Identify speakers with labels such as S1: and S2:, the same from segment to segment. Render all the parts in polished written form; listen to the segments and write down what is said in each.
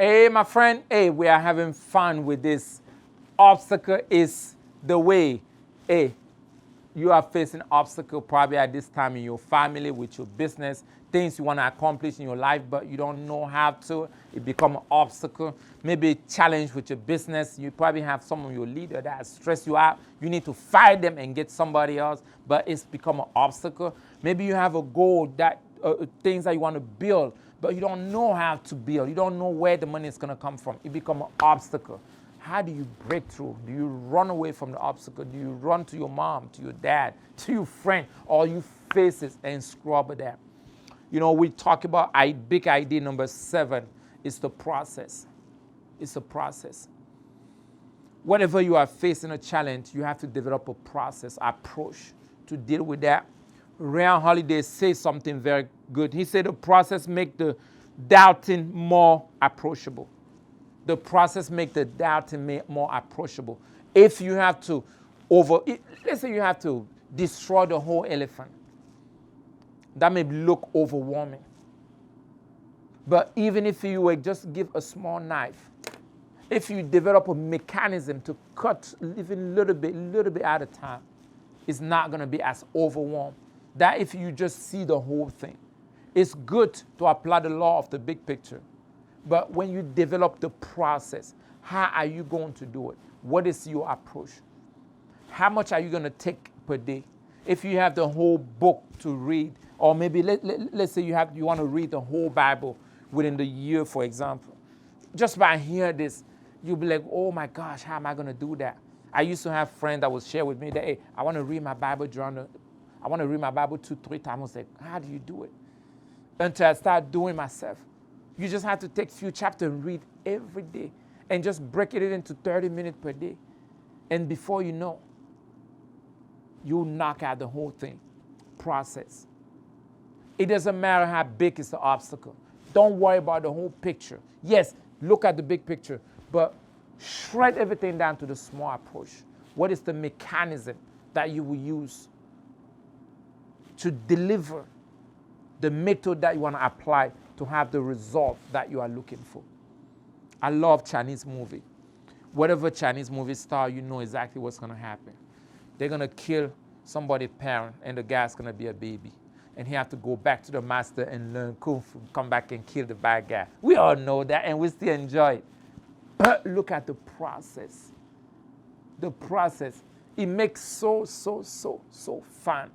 S1: Hey, my friend, hey, we are having fun with this. Obstacle is the way. Hey, you are facing obstacle probably at this time in your family, with your business, things you want to accomplish in your life, but you don't know how to. It become an obstacle. Maybe a challenge with your business. You probably have some of your leader that stress you out. You need to fire them and get somebody else, but it's become an obstacle. Maybe you have a goal that things that you want to build, but you don't know how to build. You don't know where the money is going to come from. It becomes an obstacle. How do you break through? Do you run away from the obstacle? Do you run to your mom, to your dad, to your friend, or you face it and scrub it out? You know, we talk about big idea number 7 is the process. It's a process. Whenever you are facing a challenge, you have to develop a process, approach to deal with that. Ryan Holiday says something very good. He said the process makes the doubting more approachable. The process makes the doubting more approachable. If you have to let's say you have to destroy the whole elephant, that may look overwhelming. But even if you were just give a small knife, if you develop a mechanism to cut even a little bit at a time, it's not going to be as overwhelmed. That if you just see the whole thing. It's good to apply the law of the big picture. But when you develop the process, how are you going to do it? What is your approach? How much are you going to take per day? If you have the whole book to read, or maybe let's say you want to read the whole Bible within the year, for example. Just by hearing this, you'll be like, oh my gosh, how am I going to do that? I used to have friends that would share with me that, hey, I want to read my Bible I want to read my Bible 2-3 times. I was like, how do you do it? Until I start doing myself. You just have to take a few chapters and read every day and just break it into 30 minutes per day. And before you know, you knock out the whole thing. Process. It doesn't matter how big is the obstacle. Don't worry about the whole picture. Yes, look at the big picture, but shred everything down to the small approach. What is the mechanism that you will use to deliver the method that you want to apply to have the result that you are looking for? I love Chinese movie. Whatever Chinese movie star, you know exactly what's going to happen. They're going to kill somebody's parent, and the guy's going to be a baby. And he have to go back to the master and learn kung fu, come back and kill the bad guy. We all know that, and we still enjoy it. But look at the process. The process. It makes so fun.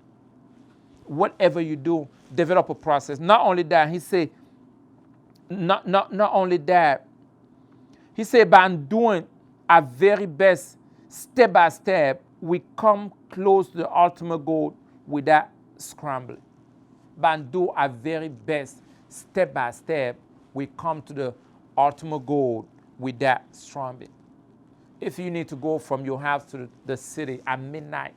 S1: Whatever you do, develop a process. Not only that, he said, not only that, he said, by doing our very best, step by step, we come close to the ultimate goal without scrambling. By doing our very best, step by step, we come to the ultimate goal without scrambling. If you need to go from your house to the city at midnight,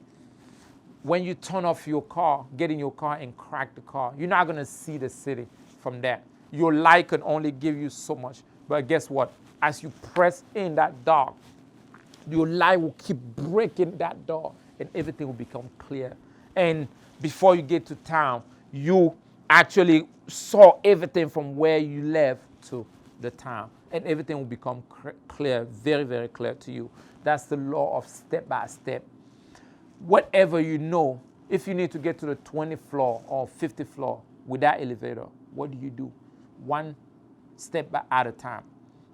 S1: when you turn off your car, get in your car and crack the car, you're not going to see the city from there. Your light can only give you so much. But guess what? As you press in that door, your light will keep breaking that door and everything will become clear. And before you get to town, you actually saw everything from where you left to the town. And everything will become clear, very, very clear to you. That's the law of step by step. Whatever you know, if you need to get to the 20th floor or 50th floor without elevator, what do? One step at a time.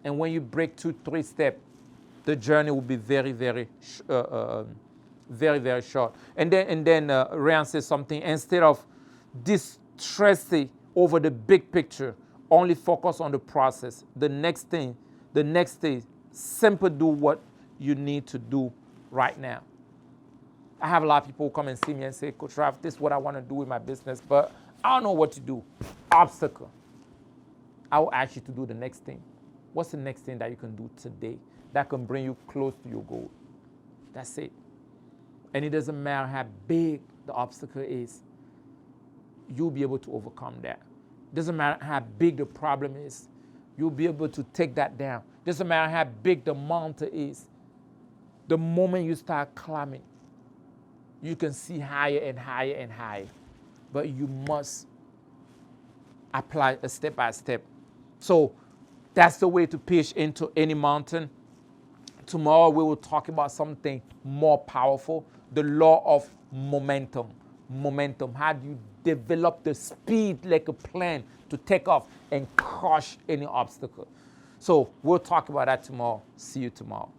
S1: And when you break 2-3 steps, the journey will be very, very short. And then Ryan says something, instead of distressing over the big picture, only focus on the process. The next thing, simply do what you need to do right now. I have a lot of people who come and see me and say, Coach Raph, this is what I want to do with my business, but I don't know what to do. Obstacle. I will ask you to do the next thing. What's the next thing that you can do today that can bring you close to your goal? That's it. And it doesn't matter how big the obstacle is, you'll be able to overcome that. It doesn't matter how big the problem is, you'll be able to take that down. It doesn't matter how big the mountain is. The moment you start climbing, you can see higher and higher and higher. But you must apply a step by step. So That's the way to pitch into any mountain. Tomorrow we will talk about something more powerful, the law of momentum. Momentum. How do you develop the speed like a plane to take off and crush any obstacle? So we'll talk about that tomorrow. See you tomorrow.